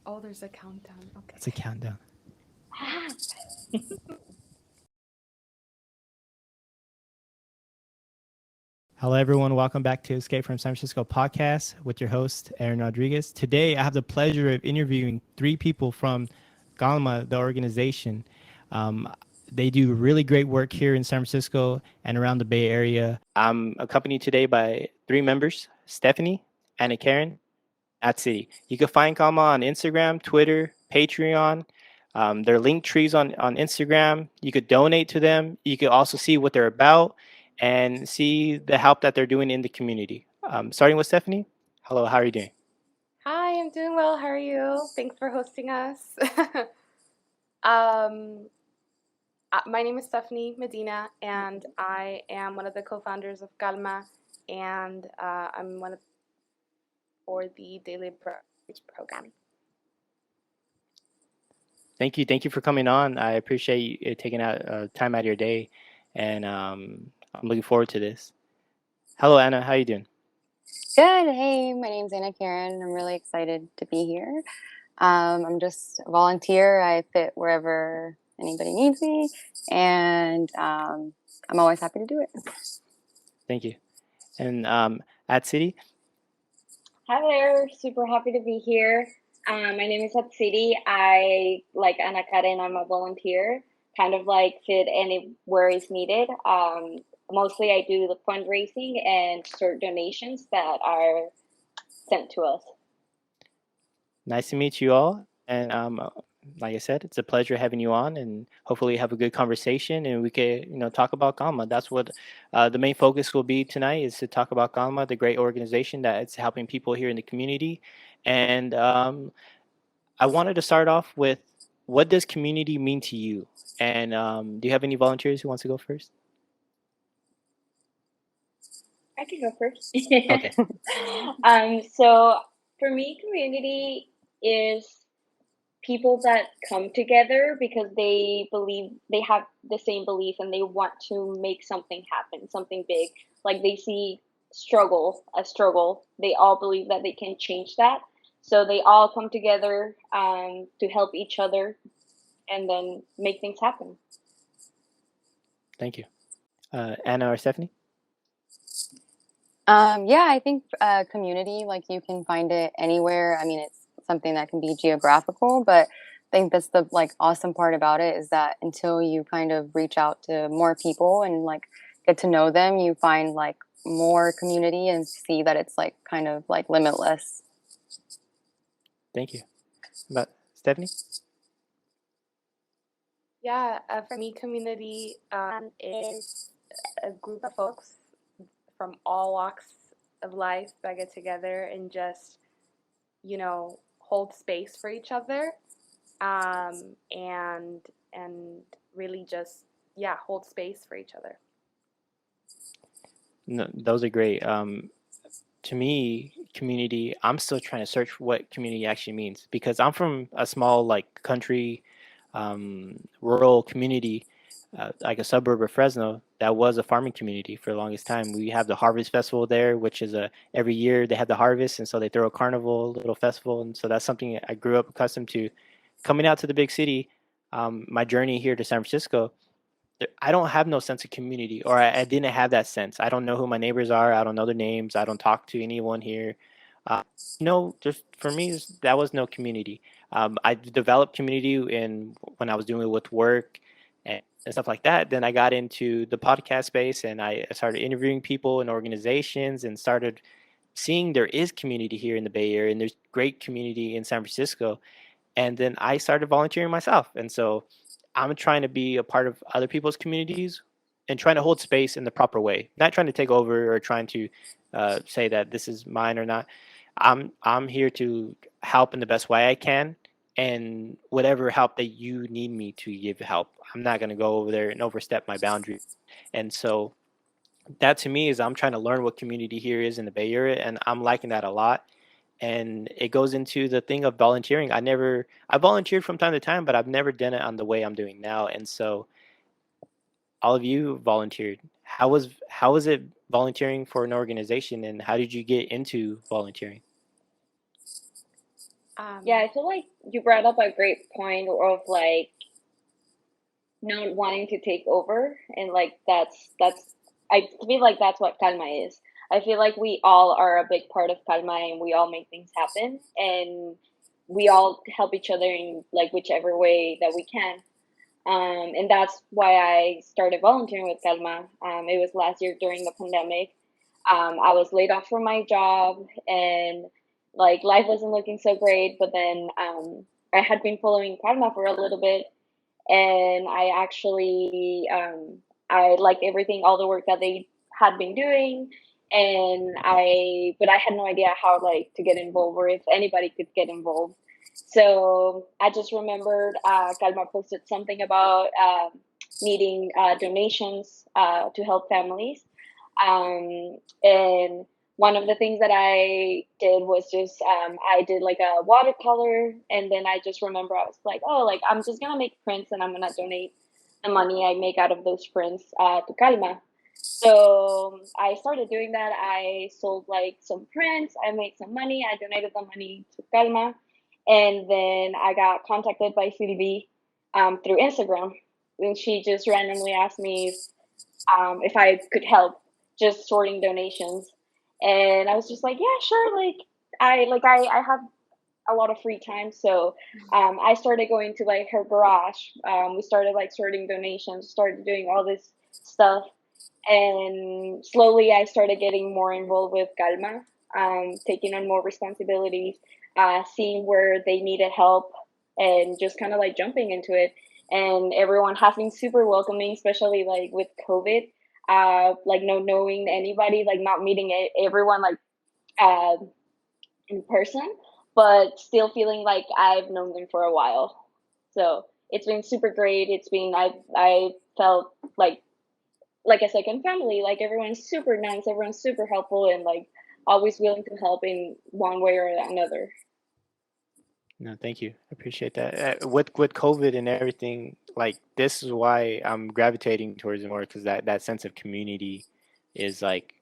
Oh, there's a countdown. Okay. That's a countdown. Hello, everyone. Welcome back to Escape from San Francisco podcast with your host, Aaron Rodriguez. Today, I have the pleasure of interviewing three people from Calma, the organization. Um, they do really great work here in San Francisco and around the Bay Area. I'm accompanied today by three members, Stephanie, Anna Karen, at City. You can find Calma on Instagram, Twitter, Patreon. Their link trees on Instagram. You could donate to them. You could also see what they're about and see the help that they're doing in the community. Starting with Stephanie. Hello, how are you doing? Hi, I'm doing well. How are you? Thanks for hosting us. um, my name is Stephanie Medina, and I am one of the co-founders of Calma, and I'm one of for the daily program. Thank you for coming on. I appreciate you taking out time out of your day, and I'm looking forward to this. Hello, Anna. How are you doing? Good. Hey, my name's Anna Karen. I'm really excited to be here. I'm just a volunteer. I fit wherever anybody needs me, and I'm always happy to do it. Thank you. And at City. Hi there, super happy to be here. My name is Hatsiri. I, like Anna Karen, I'm a volunteer, kind of like fit anywhere is needed. Mostly I do the fundraising and sort donations that are sent to us. Nice to meet you all. And like I said, it's a pleasure having you on, and hopefully have a good conversation, and we can, talk about Calma. That's what the main focus will be tonight, is to talk about Calma, the great organization that it's helping people here in the community. And I wanted to start off with, what does community mean to you? And do you have any volunteers who wants to go first? I can go first. Okay. So for me, community is people that come together because they believe they have the same belief and they want to make something happen, something big. Like they see a struggle. They all believe that they can change that. So they all come together to help each other and then make things happen. Thank you. Anna or Stephanie? Yeah, I think community, like you can find it anywhere. I mean, it's something that can be geographical, but I think that's the awesome part about it, is that until you kind of reach out to more people and get to know them, you find more community and see that it's kind of limitless. Thank you. But Stephanie? Yeah, for me, community is a group of folks from all walks of life that get together and just, hold space for each other, and really just, hold space for each other. No, those are great. To me, community, I'm still trying to search what community actually means, because I'm from a small, country, rural community, like a suburb of Fresno, that was a farming community for the longest time. We have the Harvest Festival there, which is every year they have the harvest, and so they throw a carnival, little festival, and so that's something I grew up accustomed to. Coming out to the big city, my journey here to San Francisco, I don't have no sense of community, or I didn't have that sense. I don't know who my neighbors are. I don't know their names. I don't talk to anyone here. No, just for me, that was no community. I developed community when I was doing it with work and stuff like that. Then I got into the podcast space, and I started interviewing people and organizations, and started seeing there is community here in the Bay Area, and there's great community in San Francisco. And then I started volunteering myself, and so I'm trying to be a part of other people's communities and trying to hold space in the proper way, not trying to take over or trying to say that this is mine or not. I'm here to help in the best way I can, and whatever help that you need me to give help, I'm not going to go over there and overstep my boundaries. And so that to me is, I'm trying to learn what community here is in the Bay Area, and I'm liking that a lot. And it goes into the thing of volunteering. I volunteered from time to time, but I've never done it on the way I'm doing now. And so all of you volunteered. How was it volunteering for an organization, and how did you get into volunteering? Yeah, I feel like you brought up a great point of like not wanting to take over, and like that's I feel like that's what Calma is. I feel like we all are a big part of Calma, and we all make things happen, and we all help each other in like whichever way that we can. And that's why I started volunteering with Calma. It was last year during the pandemic. I was laid off from my job, and like life wasn't looking so great. But then I had been following Calma for a little bit, and I actually I liked everything, all the work that they had been doing, and but I had no idea how like to get involved or if anybody could get involved. So I just remembered Calma posted something about needing donations to help families, and one of the things that I did was just I did like a watercolor, and then I just remember I was like, oh, like I'm just gonna make prints and I'm gonna donate the money I make out of those prints to Calma. So I started doing that. I sold like some prints. I made some money. I donated the money to Calma, and then I got contacted by Sylvie through Instagram, and she just randomly asked me if I could help just sorting donations. And I was just like, yeah, sure. I have a lot of free time, so I started going to like her garage. We started like sorting donations, started doing all this stuff, and slowly I started getting more involved with Calma, taking on more responsibilities, seeing where they needed help, and just kind of like jumping into it. And everyone has been super welcoming, especially like with COVID, like no knowing anybody, like not meeting everyone like uh, in person, but still feeling like I've known them for a while. So it's been super great. I felt like a second family. Like everyone's super nice, everyone's super helpful, and like always willing to help in one way or another. No, thank you. I appreciate that. With COVID and everything, like this is why I'm gravitating towards it more because that sense of community is like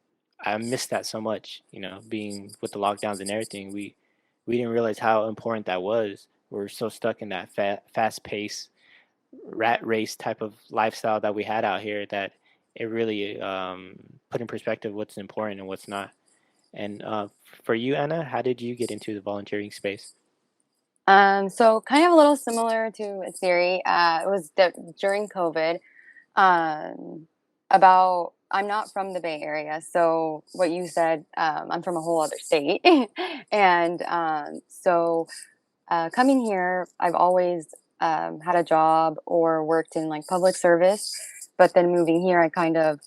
I miss that so much. You know, being with the lockdowns and everything, we didn't realize how important that was. We're so stuck in that fast pace rat race type of lifestyle that we had out here that it really put in perspective what's important and what's not. And for you, Anna, how did you get into the volunteering space? So kind of a little similar to Siri. It was during COVID. About I'm not from the Bay Area, so what you said, I'm from a whole other state, and so coming here, I've always had a job or worked in like public service, but then moving here, I kind of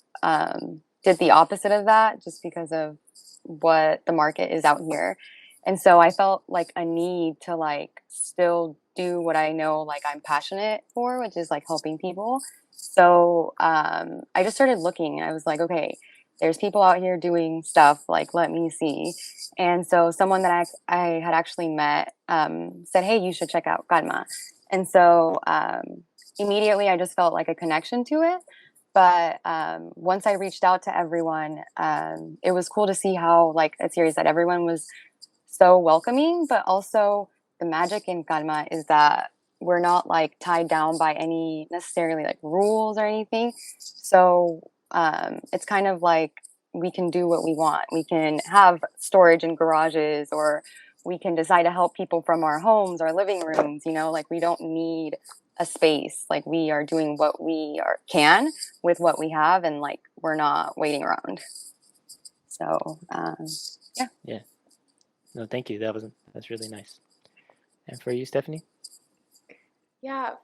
did the opposite of that just because of what the market is out here. And so I felt like a need to like still do what I know like I'm passionate for, which is like helping people. So I just started looking and I was like, okay, there's people out here doing stuff, like let me see. And so someone that I had actually met said, hey, you should check out Calma. And so immediately I just felt like a connection to it. But once I reached out to everyone, it was cool to see how, like a series that everyone was so welcoming, but also the magic in Calma is that we're not like tied down by any necessarily like rules or anything. So it's kind of like we can do what we want. We can have storage in garages, or we can decide to help people from our homes, our living rooms, like we don't need a space. Like we are doing what we can with what we have, and like we're not waiting around. So yeah. Yeah. No, thank you. That's really nice. And for you, Stephanie? Yeah,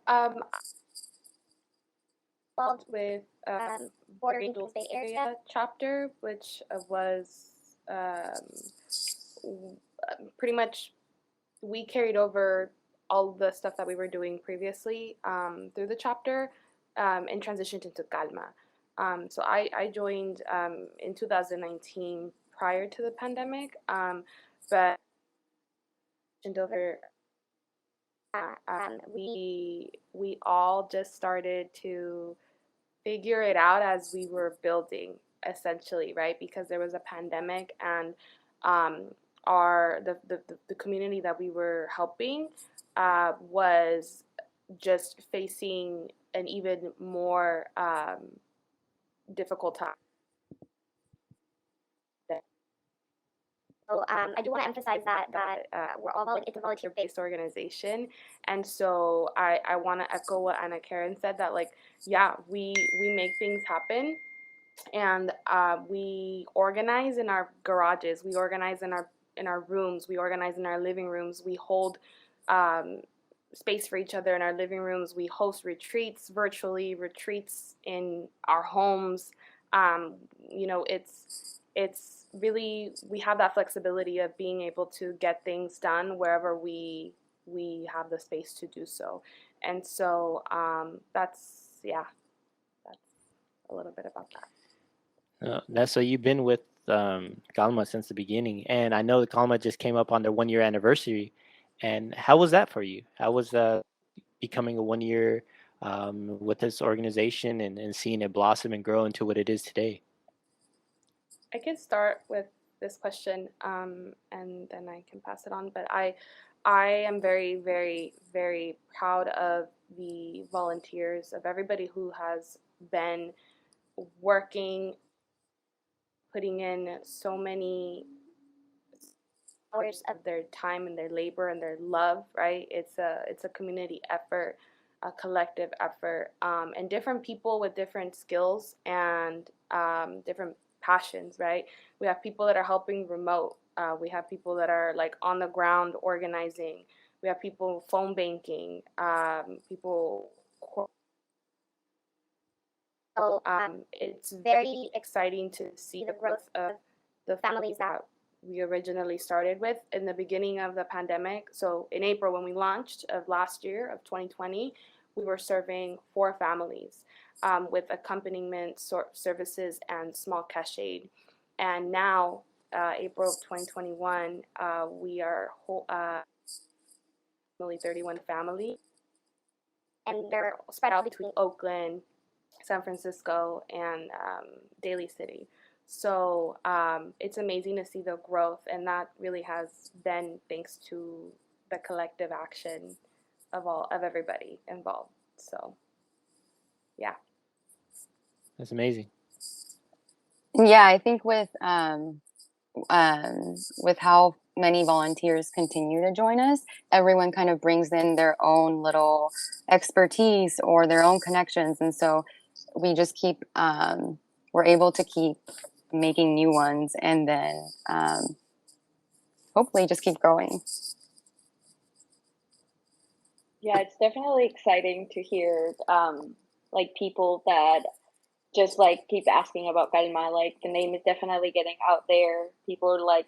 involved with Border Angels Bay Area chapter, which was pretty much we carried over all the stuff that we were doing previously through the chapter and transitioned into Calma. So I joined in 2019 prior to the pandemic, but over we all just started to figure it out as we were building, essentially, right? Because there was a pandemic, and the community that we were helping was just facing an even more difficult time. So I do want to emphasize that we're all it's a volunteer-based organization, and so I want to echo what Anna Karen said, that like, yeah, we make things happen, and we organize in our garages, we organize in our rooms, we organize in our living rooms, we hold space for each other in our living rooms, we host retreats virtually, retreats in our homes. You know, it's really, we have that flexibility of being able to get things done wherever we have the space to do so. And so that's a little bit about that. So you've been with Calma since the beginning, and I know the Calma just came up on their 1 year anniversary. And how was that for you? How was becoming a 1 year with this organization and seeing it blossom and grow into what it is today? I can start with this question, and then I can pass it on. But I am very, very, very proud of the volunteers, of everybody who has been working, putting in so many hours of their time and their labor and their love, right? It's a community effort, a collective effort, and different people with different skills and different passions, right? We have people that are helping remote. We have people that are like on the ground organizing. We have people phone banking, people. So it's very exciting to see the growth of the families that we originally started with in the beginning of the pandemic. So in April, when we launched of last year, of 2020, we were serving 4 families with accompaniment services and small cash aid. And now, April of 2021, we are only 31 families, and they're spread out between Oakland, San Francisco, and Daly City. So it's amazing to see the growth, and that really has been thanks to the collective action of everybody involved. So yeah, that's amazing. Yeah, I think with how many volunteers continue to join us, everyone kind of brings in their own little expertise or their own connections, and so we just keep we're able to keep making new ones, and then hopefully just keep growing. Yeah, it's definitely exciting to hear like people that just like keep asking about Calma. Like the name is definitely getting out there. People like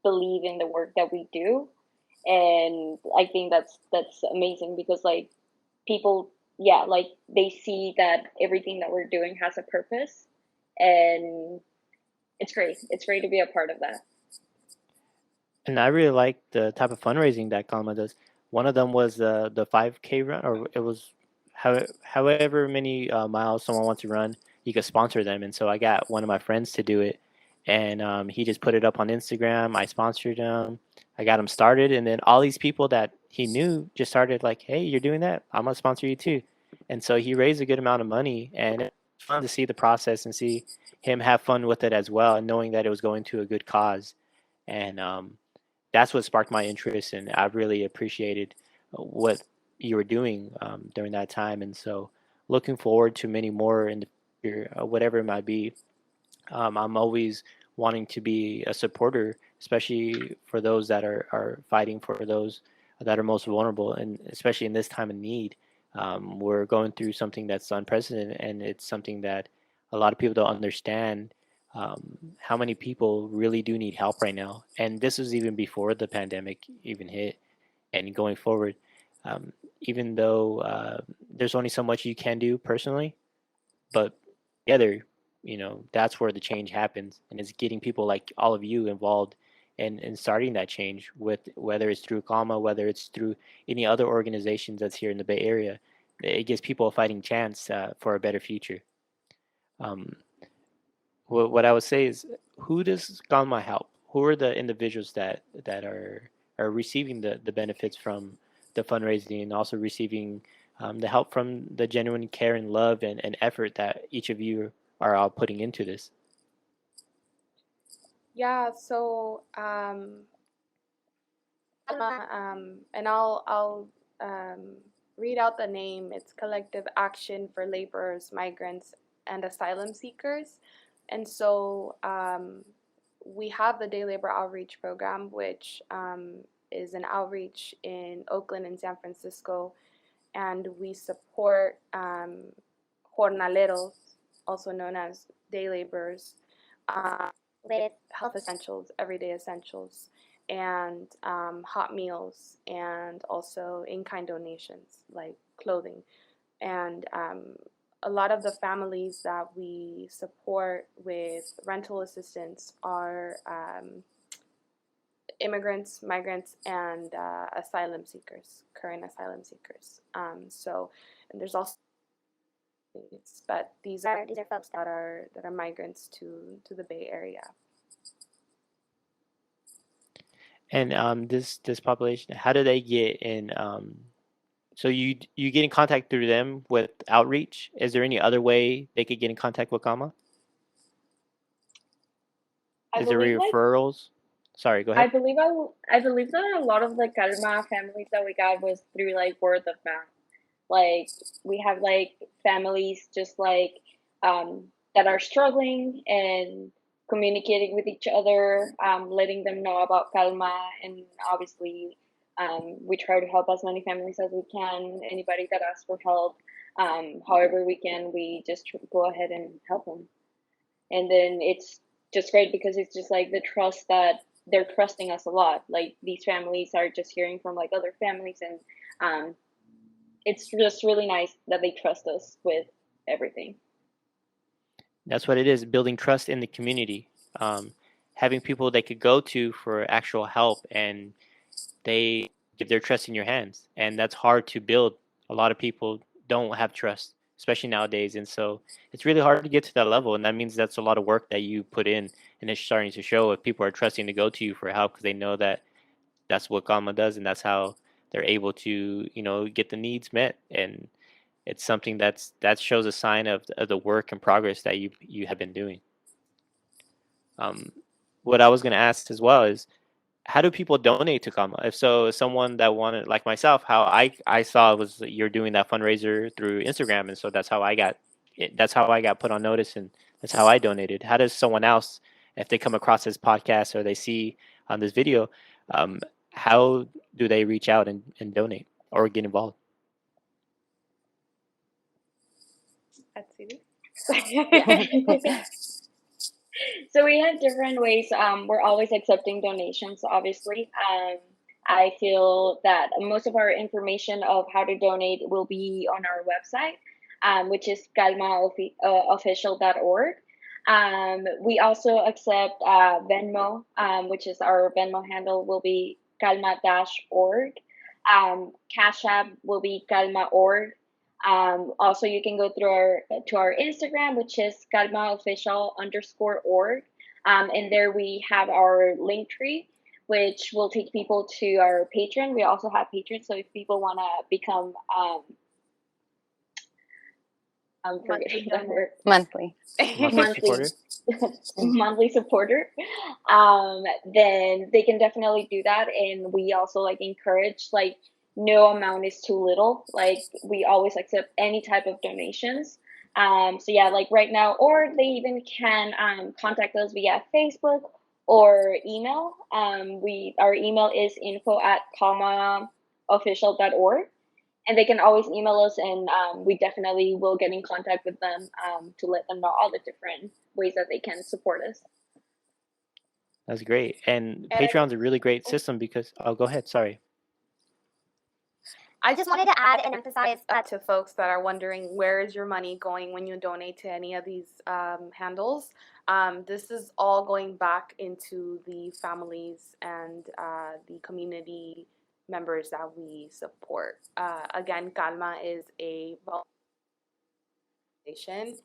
believe in the work that we do, and I think that's amazing, because like people, yeah, like they see that everything that we're doing has a purpose, and it's great. It's great to be a part of that. And I really like the type of fundraising that Calma does. One of them was the 5K run, or it was however many miles someone wants to run, you could sponsor them. And so I got one of my friends to do it, and he just put it up on Instagram. I sponsored him. I got him started, and then all these people that he knew just started like, "Hey, you're doing that? I'm gonna sponsor you too." And so he raised a good amount of money, and it's fun to see the process and see him have fun with it as well, and knowing that it was going to a good cause. And that's what sparked my interest, and I really appreciated what you were doing during that time. And so looking forward to many more in the future, whatever it might be. I'm always wanting to be a supporter, especially for those that are fighting for those that are most vulnerable, and especially in this time of need. We're going through something that's unprecedented, and it's something that a lot of people don't understand, how many people really do need help right now. And this was even before the pandemic even hit, and going forward. Even though there's only so much you can do personally, but together, that's where the change happens, and it's getting people like all of you involved in starting that change, with whether it's through Calma, whether it's through any other organizations that's here in the Bay Area. It gives people a fighting chance for a better future. What I would say is, who does Calma help? who are the individuals that are receiving the benefits from the fundraising and also receiving the help from the genuine care and love and effort that each of you are all putting into this? Yeah, so and I'll read out the name. It's Collective Action for Laborers, Migrants, and Asylum Seekers. And so we have the Day Labor Outreach Program, which is an outreach in Oakland and San Francisco, and we support jornaleros, also known as day laborers, with health essentials, everyday essentials, and hot meals, and also in-kind donations like clothing. And a lot of the families that we support with rental assistance are immigrants, migrants, and asylum seekers, current asylum seekers. And there's also, but these are folks that are migrants to the Bay Area. And this population, how do they get in? So you get in contact through them with outreach. Is there any other way they could get in contact with Calma? Is there referrals? Sorry, go ahead. I believe that a lot of the Calma families that we got was through like word of mouth. Like we have like families just like that are struggling and communicating with each other, letting them know about Calma, and obviously we try to help as many families as we can. Anybody that asks for help, however we can, we just go ahead and help them. And then it's just great because it's just like the trust that they're trusting us a lot. Like these families are just hearing from like other families, and it's just really nice that they trust us with everything. That's what it is, building trust in the community, having people they could go to for actual help, and they give their trust in your hands, and that's hard to build. A lot of people don't have trust, especially nowadays, and so it's really hard to get to that level, and that means that's a lot of work that you put in, and it's starting to show if people are trusting to go to you for help because they know that that's what Gamma does, and that's how they're able to get the needs met. And it's something that shows a sign of the work and progress that you have been doing. What I was going to ask as well is, how do people donate to Calma? If so, someone that wanted, like myself, how I saw was that you're doing that fundraiser through Instagram, and so that's how I got put on notice, and that's how I donated. How does someone else, if they come across this podcast or they see on this video, how do they reach out and donate or get involved? Let's see. So we have different ways. We're always accepting donations, obviously. I feel that most of our information of how to donate will be on our website, which is calmaofficial.org. We also accept Venmo, which is our Venmo handle will be calma-org. Cash App will be calma.org. Also, you can go through our Instagram, which is calmaofficial_org. And there we have our link tree, which will take people to our Patreon. We also have Patreon, so if people want to become I'm forgetting that word. Monthly monthly supporter, then they can definitely do that. And we also like encourage, like, no amount is too little. Like we always accept any type of donations. So yeah, like right now, or they even can contact us via Facebook or email. Our email is info@calmaofficial.org. And they can always email us, and we definitely will get in contact with them to let them know all the different ways that they can support us. That's great. And Patreon's a really great system because, oh, go ahead. Sorry. I just wanted to add and emphasize to folks that are wondering, where is your money going when you donate to any of these handles? This is all going back into the families and the community members that we support. Again, Calma is a organization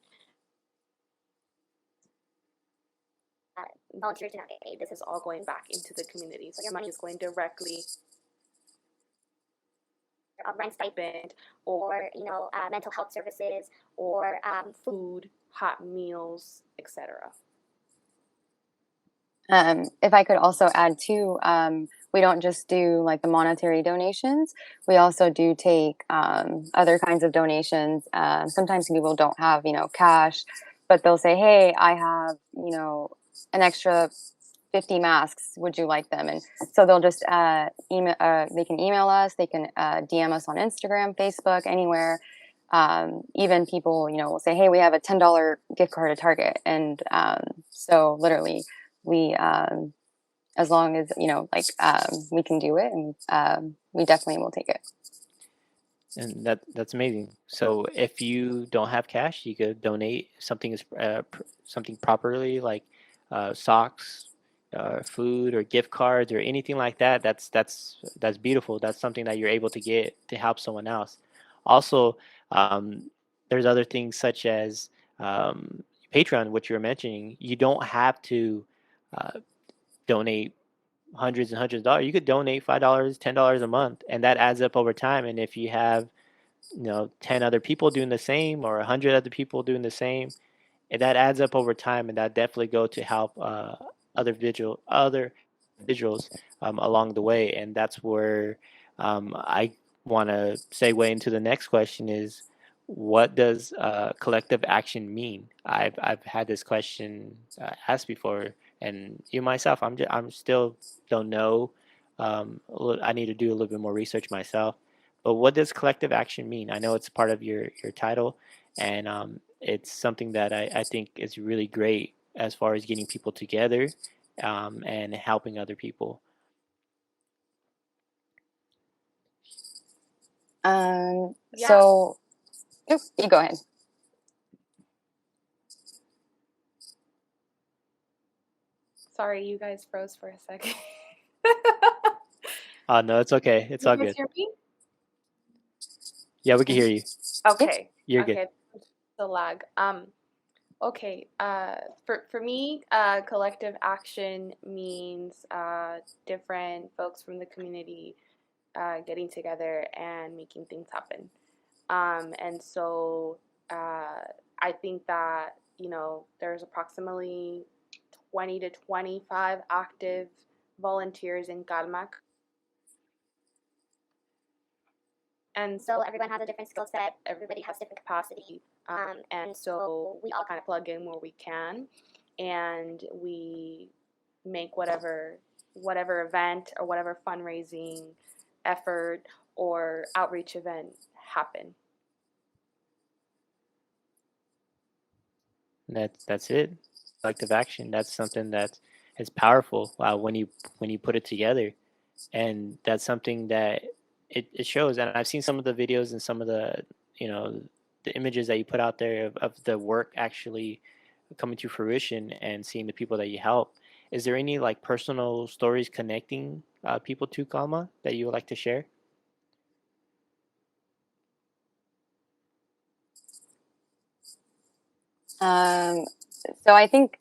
volunteers do not get paid. This is all going back into the community. So your money is going directly Rent stipend or mental health services or food, hot meals, etc. If I could also add too, we don't just do like the monetary donations. We also do take other kinds of donations. Sometimes people don't have, cash, but they'll say, hey, I have, an extra 50 masks. Would you like them? And so they'll just email, they can email us, they can DM us on Instagram, Facebook, anywhere. Even people, will say, hey, we have a $10 gift card at Target. And so literally we, as long as, we can do it, and we definitely will take it. And that's amazing. So if you don't have cash, you could donate something something properly, like socks, food, or gift cards, or anything like that. That's beautiful. That's something that you're able to get to help someone else. Also, there's other things such as Patreon, which you're mentioning. You don't have to donate hundreds and hundreds of dollars. You could donate $5, $10 a month, and that adds up over time. And if you have 10 other people doing the same, or 100 other people doing the same, and that adds up over time, and that definitely go to help other individuals along the way. And that's where I want to segue into the next question: is what does collective action mean? I've had this question asked before, and myself, I'm still don't know. I need to do a little bit more research myself. But what does collective action mean? I know it's part of your title, and it's something that I think is really great as far as getting people together and helping other people. So, you go ahead. Sorry, you guys froze for a second. No, it's okay. It's all good. Hear me? Yeah, we can hear you. Okay. You're good. The lag. Okay. For me, collective action means different folks from the community getting together and making things happen. And so I think that there's approximately 20 to 25 active volunteers in Calma. And so everyone has a different skill set, everybody has different capacity, and so we all kind of plug in where we can, and we make whatever event or whatever fundraising effort or outreach event happen. That's it. Collective action. That's something that is powerful when you put it together, and that's something that it shows. And I've seen some of the videos and some of the the images that you put out there of the work actually coming to fruition, and seeing the people that you help. Is there any like personal stories connecting people to Calma that you would like to share? So I think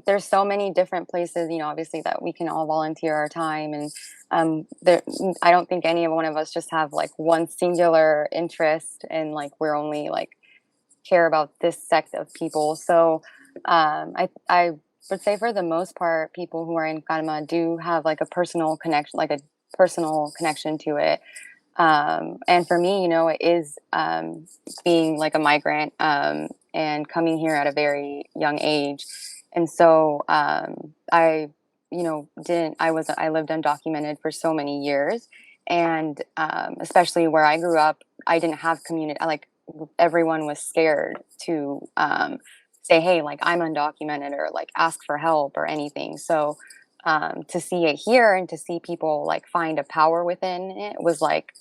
there's so many different places, obviously, that we can all volunteer our time, and I don't think any one of us just have like one singular interest, and like we're only like care about this sect of people. So I would say for the most part, people who are in Calma do have like a personal connection to it. And for me, it is being like a migrant and coming here at a very young age. And so I lived undocumented for so many years. And especially where I grew up, I didn't have community. Everyone was scared to say, hey, like I'm undocumented, or like ask for help or anything. So to see it here and to see people like find a power within it was like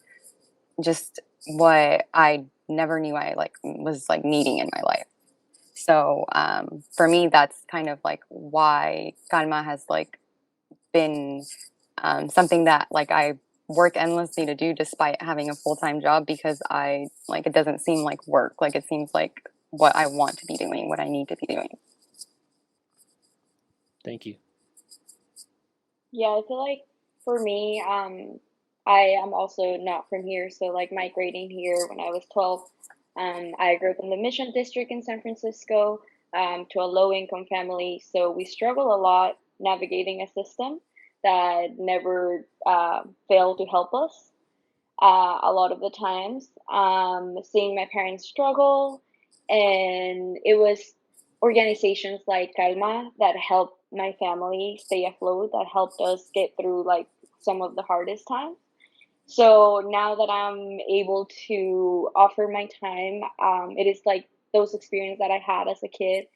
just what I never knew I like was like needing in my life. So for me, that's kind of like why Calma has like been something that like I work endlessly to do despite having a full-time job, because it doesn't seem like work. Like it seems like what I want to be doing, what I need to be doing. Thank you. Yeah, I feel like for me, I am also not from here, so like migrating here when I was 12, I grew up in the Mission District in San Francisco, to a low-income family, so we struggle a lot navigating a system that never failed to help us a lot of the times. Seeing my parents struggle, and it was organizations like Calma that helped my family stay afloat, that helped us get through like some of the hardest times. So now that I'm able to offer my time, it is like those experiences that I had as a kid,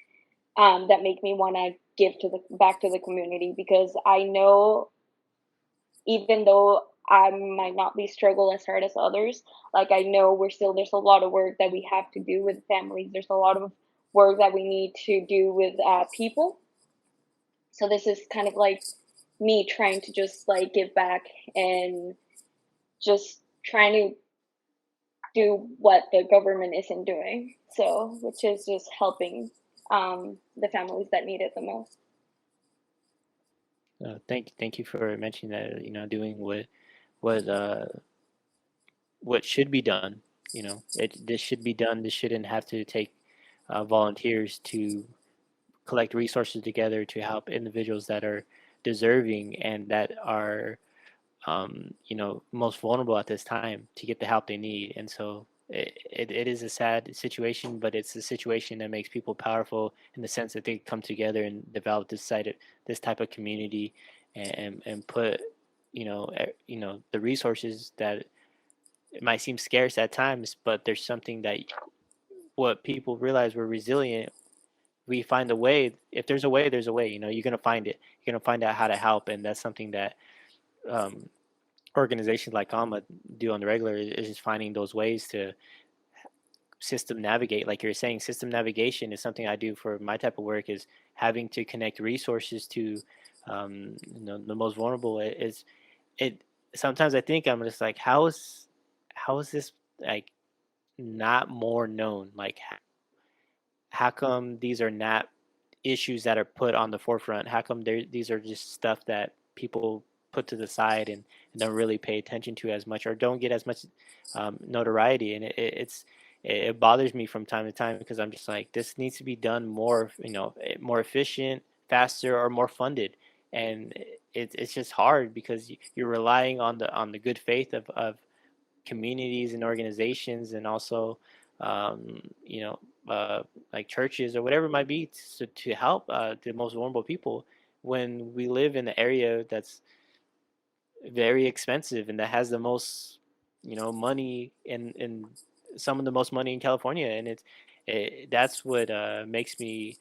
that make me want to give to the back to the community, because I know even though I might not be struggle as hard as others, like I know there's a lot of work that we have to do with families. There's a lot of work that we need to do with people. So this is kind of like me trying to just like give back and just trying to do what the government isn't doing. So which is just helping the families that need it the most. Thank you for mentioning that. Doing what what should be done. This should be done. This shouldn't have to take volunteers to collect resources together to help individuals that are deserving and that are most vulnerable at this time to get the help they need. And so it is a sad situation, but it's a situation that makes people powerful in the sense that they come together and develop this type of community, and put the resources that it might seem scarce at times, but there's something that what people realize, we're resilient. We find a way. If there's a way, there's a way. You're gonna find it. You're gonna find out how to help, and that's something that um, organizations like Calma do on the regular, is just finding those ways to system navigate. Like you're saying, system navigation is something I do for my type of work, is having to connect resources to the most vulnerable. It sometimes I think I'm just like, how is this like not more known? Like how come these are not issues that are put on the forefront? How come these are just stuff that people put to the side, and don't really pay attention to as much, or don't get as much notoriety? And it bothers me from time to time, because I'm just like, this needs to be done more, more efficient, faster, or more funded. And it's just hard, because you're relying on the good faith of communities and organizations, and also um, you know like churches or whatever it might be, to help the most vulnerable people, when we live in an area that's very expensive and that has the most money, in some of the most money in California. And that's what makes me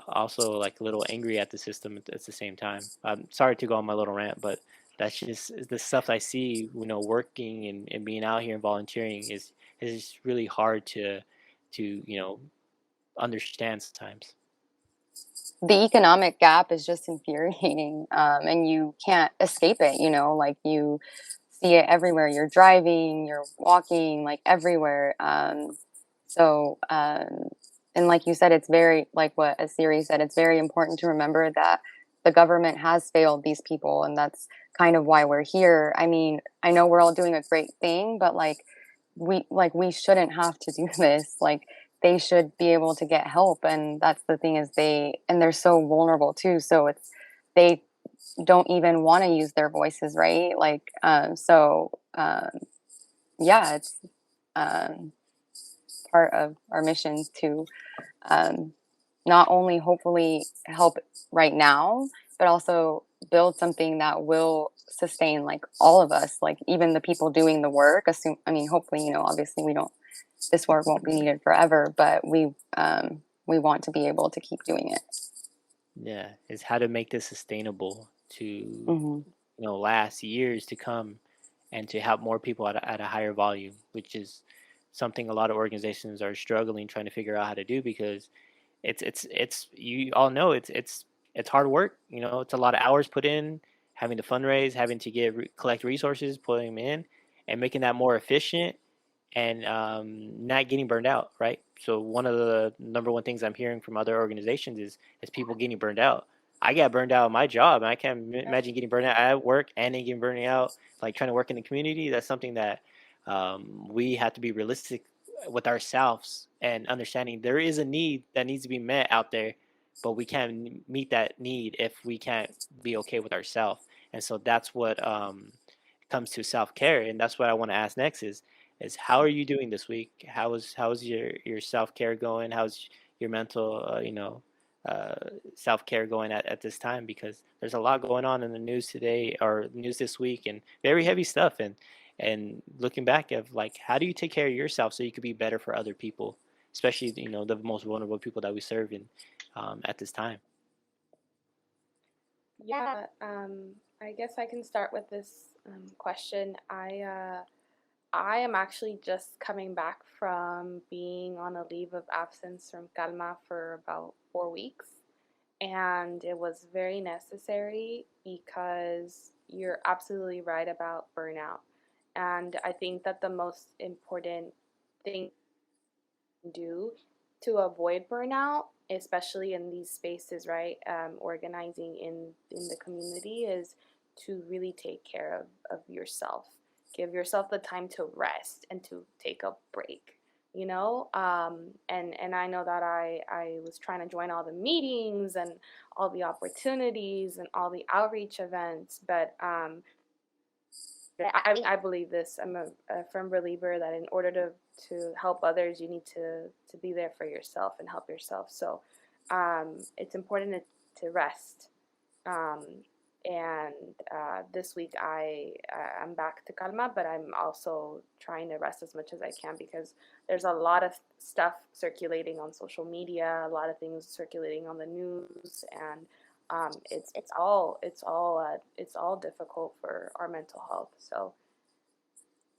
also like a little angry at the system at the same time. I'm sorry to go on my little rant, but that's just the stuff I see. Working and being out here and volunteering is really hard to understand sometimes. The economic gap is just infuriating, and you can't escape it. Like you see it everywhere. You're driving, you're walking, like everywhere. So, and like you said, it's very, like what Asiri said, it's very important to remember that the government has failed these people, and that's kind of why we're here. I mean, I know we're all doing a great thing, but we shouldn't have to do this. Like, they should be able to get help, and that's the thing, is they're so vulnerable too. So they don't even want to use their voices, right? Like, yeah, it's part of our mission to not only hopefully help right now, but also build something that will sustain like all of us, like even the people doing the work. Hopefully, obviously this work won't be needed forever, but we want to be able to keep doing it. Yeah, is how to make this sustainable to last years to come, and to help more people at a higher volume, which is something a lot of organizations are struggling trying to figure out how to do, because it's you all know it's hard work. It's a lot of hours put in, having to fundraise, having to collect resources, putting them in, and making that more efficient, and not getting burned out, right? So one of the number one things I'm hearing from other organizations is people getting burned out. I got burned out at my job, and I can't imagine getting burned out at work and then getting burned out, like trying to work in the community. That's something that we have to be realistic with ourselves and understanding there is a need that needs to be met out there, but we can't meet that need if we can't be okay with ourselves. And so that's what comes to self care, and that's what I want to ask next is how are you doing this week? How's your self care going? How's your mental uh, self care going at this time? Because there's a lot going on in the news today or news this week, and very heavy stuff. And looking back of like, how do you take care of yourself so you could be better for other people, especially the most vulnerable people that we serve in at this time. Yeah, I guess I can start with this question. I am actually just coming back from being on a leave of absence from Calma for about 4 weeks, and it was very necessary because you're absolutely right about burnout. And I think that the most important thing to do to avoid burnout, especially in these spaces, right? Organizing in the community is to really take care of yourself. Give yourself the time to rest and to take a break. And I know that I was trying to join all the meetings and all the opportunities and all the outreach events, but I believe this. I'm a firm believer that in order to help others, you need to be there for yourself and help yourself. So it's important to rest. Um, and this week I'm back to Calma, but I'm also trying to rest as much as I can because there's a lot of stuff circulating on social media, a lot of things circulating on the news, and it's all difficult for our mental health. So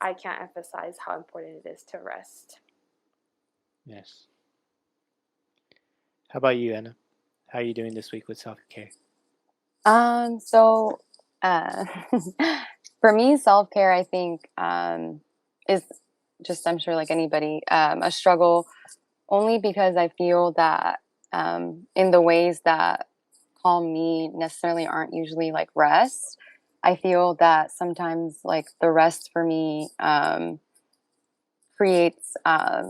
I can't emphasize how important it is to rest. Yes. How about you, Anna? How are you doing this week with self care? So, uh, for me, self-care, I think, is just, I'm sure like anybody, a struggle only because I feel that, in the ways that calm me necessarily aren't usually like rest. I feel that sometimes like the rest for me, creates, I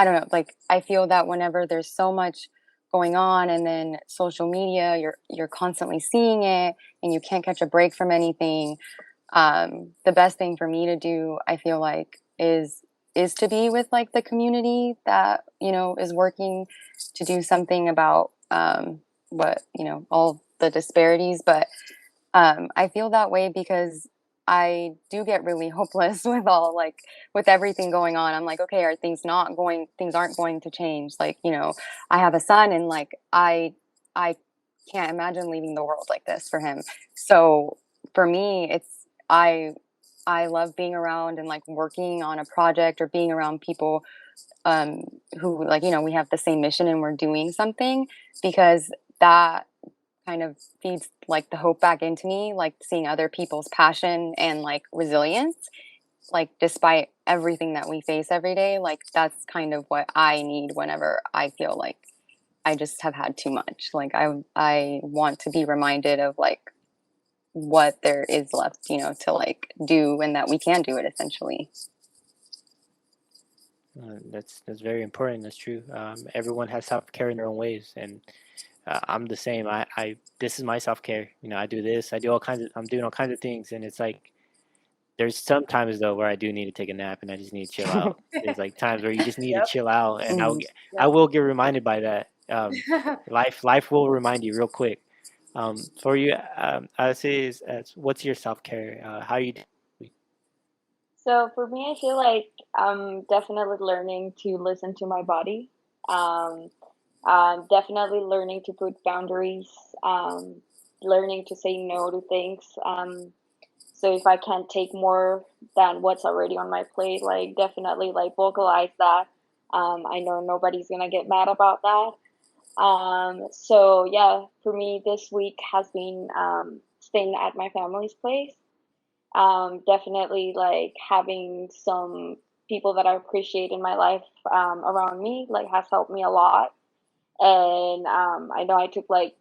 don't know, like I feel that whenever there's so much going on and then social media, you're constantly seeing it and you can't catch a break from anything. The best thing for me to do, I feel like, is to be with like the community that is working to do something about what all the disparities. But I feel that way because I do get really hopeless with everything going on. I'm like, okay, things aren't going to change. Like, I have a son and like, I can't imagine leaving the world like this for him. So for me, I love being around and like working on a project or being around people, who like, we have the same mission and we're doing something, because that kind of feeds like the hope back into me, like seeing other people's passion and like resilience, like despite everything that we face every day. Like that's kind of what I need whenever I feel like I just have had too much. Like I want to be reminded of like what there is left, to like do, and that we can do it essentially. That's very important. That's true. Everyone has self care in their own ways, and I'm the same. I this is my self care. I do this. I do all kinds of. I'm doing all kinds of things, and it's like there's some times though where I do need to take a nap and I just need to chill out. There's like times where you just need to Yep. chill out, and Mhm. I will get reminded by that. Life will remind you real quick. For you, I would say what's your self care? How you? So for me, I feel like I'm definitely learning to listen to my body. Um, definitely learning to put boundaries. Learning to say no to things. So if I can't take more than what's already on my plate, like definitely like vocalize that. I know nobody's gonna get mad about that. So yeah, for me this week has been staying at my family's place. Definitely like having some people that I appreciate in my life around me like has helped me a lot. And I know I took like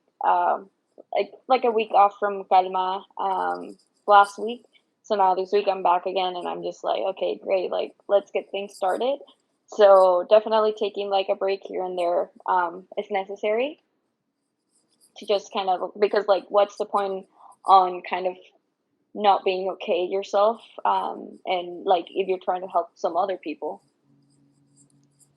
like a week off from Calma last week. So now this week I'm back again, and I'm just like, okay, great, like let's get things started. So definitely taking like a break here and there is necessary to just kind of, because like what's the point on kind of not being okay yourself, and like if you're trying to help some other people.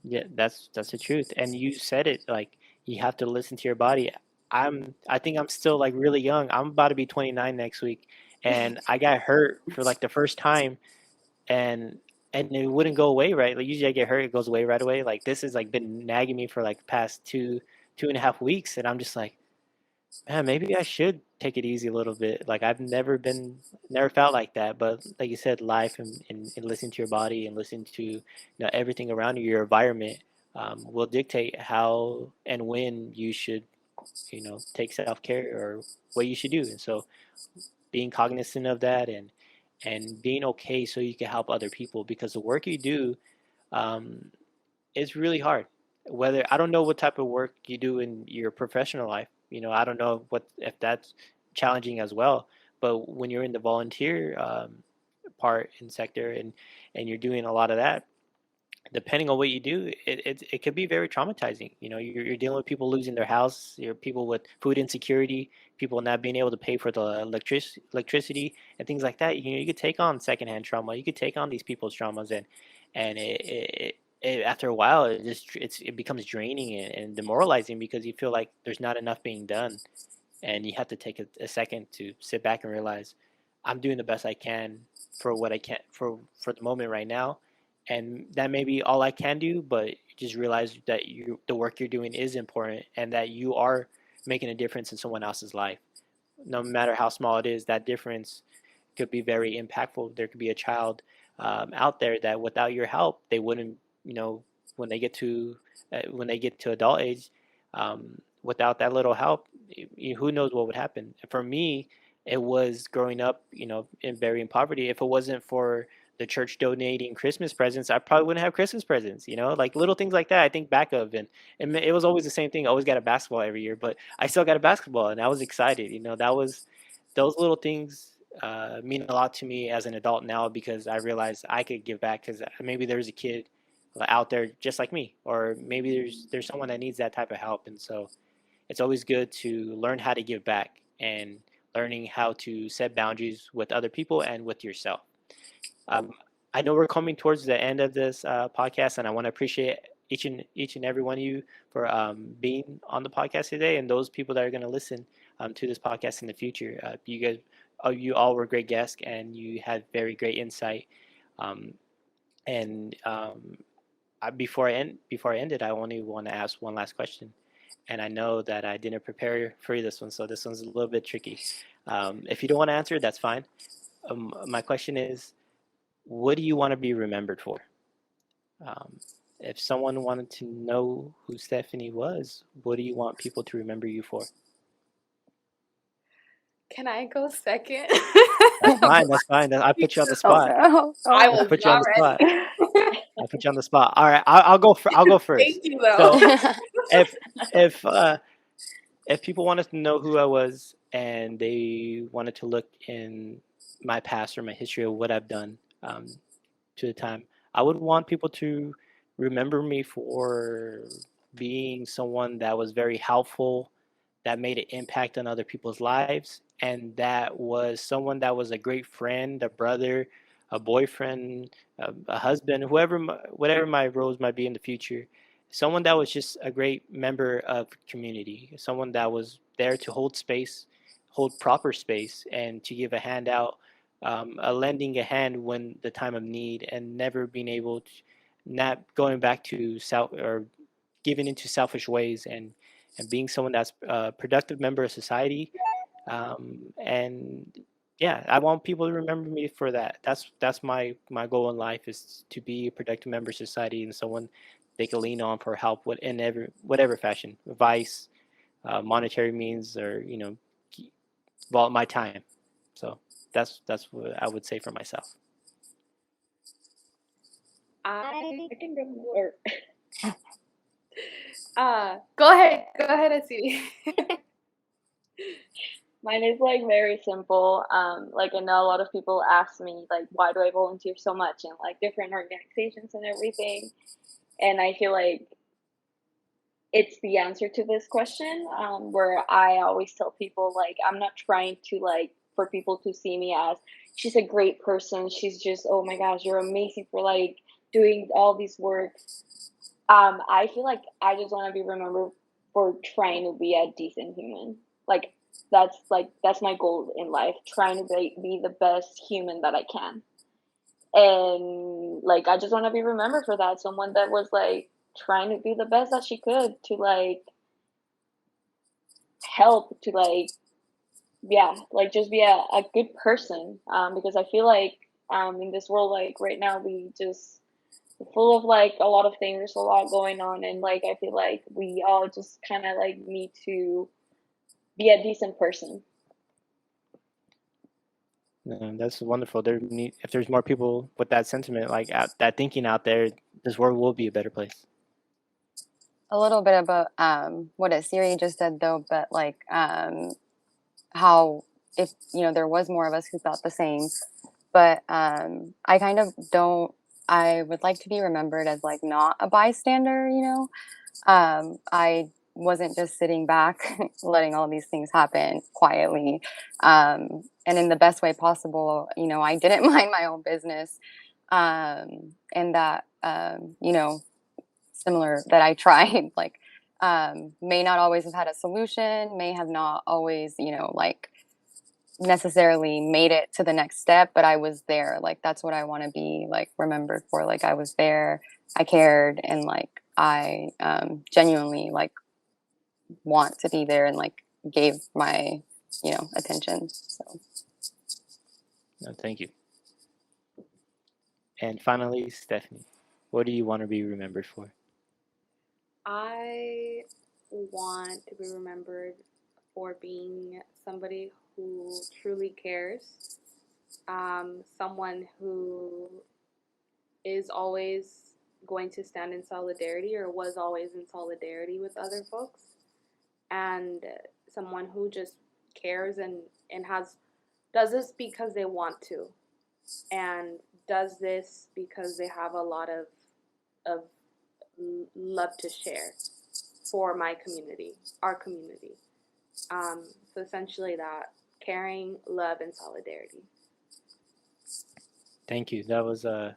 Yeah, that's the truth. And you said it, like you have to listen to your body. I think I'm still like really young. I'm about to be 29 next week, and I got hurt for like the first time, and it wouldn't go away, right? Like usually I get hurt, it goes away right away. Like this has like been nagging me for like the past 2.5 weeks, and I'm just like, man, maybe I should take it easy a little bit. Like I've never felt like that. But like you said, life and listening to your body and listening to everything around you, your environment, will dictate how and when you should take self care or what you should do. And so being cognizant of that and being okay so you can help other people because the work you do um, is really hard. Whether I don't know what type of work you do in your professional life, I don't know what if that's challenging as well. But when you're in the volunteer part and sector and you're doing a lot of that, depending on what you do, it could be very traumatizing. You're dealing with people losing their house, you're people with food insecurity, people not being able to pay for the electricity and things like that. You could take on secondhand trauma. You could take on these people's traumas, and after a while, it becomes draining and demoralizing because you feel like there's not enough being done, and you have to take a second to sit back and realize I'm doing the best I can for what I can for the moment right now, and that may be all I can do. But just realize that the work you're doing is important, and that you are making a difference in someone else's life, no matter how small it is. That difference could be very impactful. There could be a child out there that without your help, they wouldn't, when they get to adult age, without that little help, who knows what would happen. For me, it was growing up, in poverty. If it wasn't for the church donating Christmas presents, I probably wouldn't have Christmas presents. Like little things like that. I think back of, and it was always the same thing. I always got a basketball every year, but I still got a basketball, and I was excited. That was those little things mean a lot to me as an adult now because I realized I could give back because maybe there's a kid out there just like me, or maybe there's someone that needs that type of help. And so it's always good to learn how to give back and learning how to set boundaries with other people and with yourself. Um, I know we're coming towards the end of this podcast, and I want to appreciate each and every one of you for being on the podcast today, and those people that are going to listen to this podcast in the future. You all were great guests, and you had very great insight. Um, and before I end it, I only want to ask one last question. And I know that I didn't prepare for this one, so this one's a little bit tricky. If you don't want to answer, that's fine. My question is, what do you want to be remembered for? Um, if someone wanted to know who Stephanie was, what do you want people to remember you for? Can I go second? That's fine. That's fine. I put you on the spot. Oh, no. I I was put you on not the spot. ready. I put you on the spot. All right, I'll go. I'll go first. Thank you, though. So if if if people wanted to know who I was and they wanted to look in my past or my history of what I've done to the time, I would want people to remember me for being someone that was very helpful, that made an impact on other people's lives, and that was someone that was a great friend, a brother, a boyfriend, a husband, whatever my roles might be in the future. Someone that was just a great member of community, someone that was there to hold space, hold proper space, and to give a handout, a lending a hand when the time of need, and never being able to, not going back to self or giving into selfish ways, and being someone that's a productive member of society. And yeah, I want people to remember me for that. That's my goal in life, is to be a productive member of society and someone they can lean on for help in whatever fashion, advice, monetary means, or my time. So that's what I would say for myself. I I can go more. go ahead, Asiri. Mine is like very simple. Like I know a lot of people ask me like, why do I volunteer so much in like different organizations and everything? And I feel like it's the answer to this question, where I always tell people like I'm not trying to like for people to see me as she's a great person. She's just, oh my gosh, you're amazing for like doing all these work. I feel like I just want to be remembered for trying to be a decent human. Like that's my goal in life, trying to be the best human that I can. And like I just want to be remembered for that. Someone that was like trying to be the best that she could to like help to like yeah like just be a good person, because I feel like in this world like right now we just full of like a lot of things, there's a lot going on, and like I feel like we all just kind of like need to be a decent person. That's wonderful. If there's more people with that sentiment, like that thinking out there, this world will be a better place. A little bit about what Siri just said, though, but like how if there was more of us who thought the same, but I kind of don't. I would like to be remembered as like not a bystander. I wasn't just sitting back letting all these things happen quietly, and in the best way possible. I didn't mind my own business, and that similar that I tried like may not always have had a solution, may have not always like necessarily made it to the next step, but I was there. Like that's what I want to be like remembered for. Like I was there, I cared, and like I genuinely like want to be there and like gave my attention. So No, thank you. And finally, Stephanie, what do you want to be remembered for? I want to be remembered for being somebody who truly cares, someone who is always going to stand in solidarity or was always in solidarity with other folks, and someone who just cares and does this because they want to, and does this because they have a lot of love to share for my community, our community. So essentially that caring, love, and solidarity. Thank you. That was a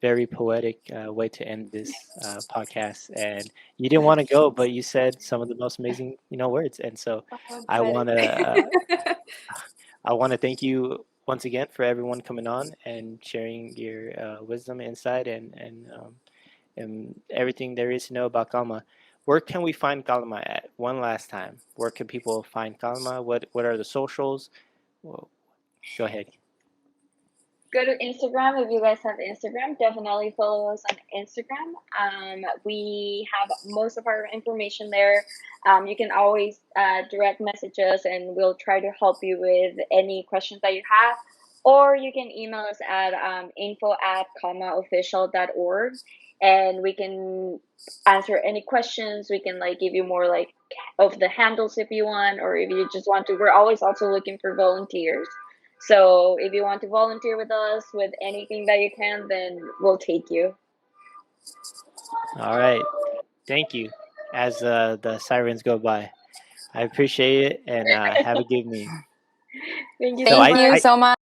very poetic way to end this podcast. And you didn't want to go, but you said some of the most amazing, words. And so I want to I want to thank you once again for everyone coming on and sharing your wisdom, insight, and everything there is to know about Calma. Where can we find Calma at? One last time. Where can people find Calma? What are the socials? Well, go ahead. Go to Instagram. If you guys have Instagram, definitely follow us on Instagram. We have most of our information there. You can always direct message us, and we'll try to help you with any questions that you have. Or you can email us at info@calmaofficial.org, and we can answer any questions. We can like give you more like of the handles if you want, or if you just want to. We're always also looking for volunteers. So if you want to volunteer with us with anything that you can, then we'll take you. All right. Thank you. As the sirens go by, I appreciate it, and have a good evening. Thank you thank so you much. so much.